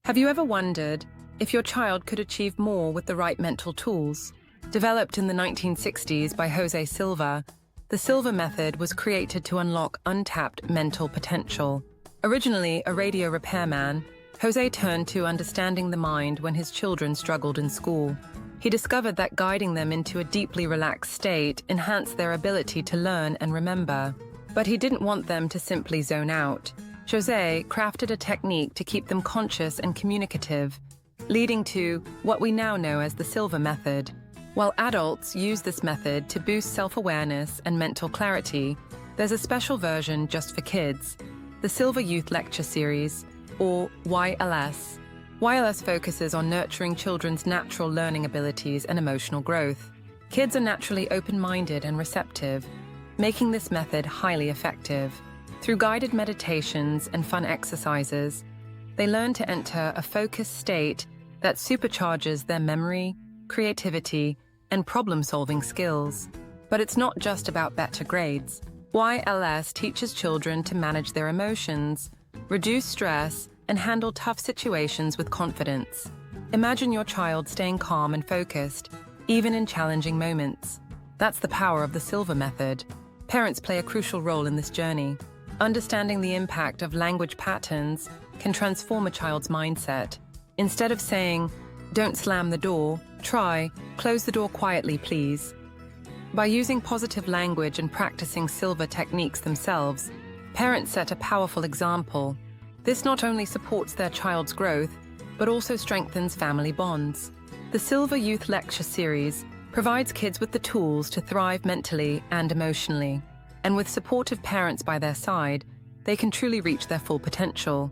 Have you ever wondered if your child could achieve more with the right mental tools? Developed in the 1960s by Jose Silva, the Silva Method was created to unlock untapped mental potential. Originally a radio repairman, Jose turned to understanding the mind when his children struggled in school. He discovered that guiding them into a deeply relaxed state enhanced their ability to learn and remember. But he didn't want them to simply zone out. Jose crafted a technique to keep them conscious and communicative, leading to what we now know as the Silva Method. While adults use this method to boost self-awareness and mental clarity, there's a special version just for kids, the Silva Youth Lecture Series, or YLS. YLS focuses on nurturing children's natural learning abilities and emotional growth. Kids are naturally open-minded and receptive, making this method highly effective. Through guided meditations and fun exercises, they learn to enter a focused state that supercharges their memory, creativity, and problem-solving skills. But it's not just about better grades. YLS teaches children to manage their emotions, reduce stress, and handle tough situations with confidence. Imagine your child staying calm and focused, even in challenging moments. That's the power of the Silva Method. Parents play a crucial role in this journey. Understanding the impact of language patterns can transform a child's mindset. Instead of saying, "Don't slam the door," try, "Close the door quietly, please." By using positive language and practicing Silva techniques themselves, parents set a powerful example. This not only supports their child's growth, but also strengthens family bonds. The Silva Youth Lecture Series provides kids with the tools to thrive mentally and emotionally. And with supportive parents by their side, they can truly reach their full potential.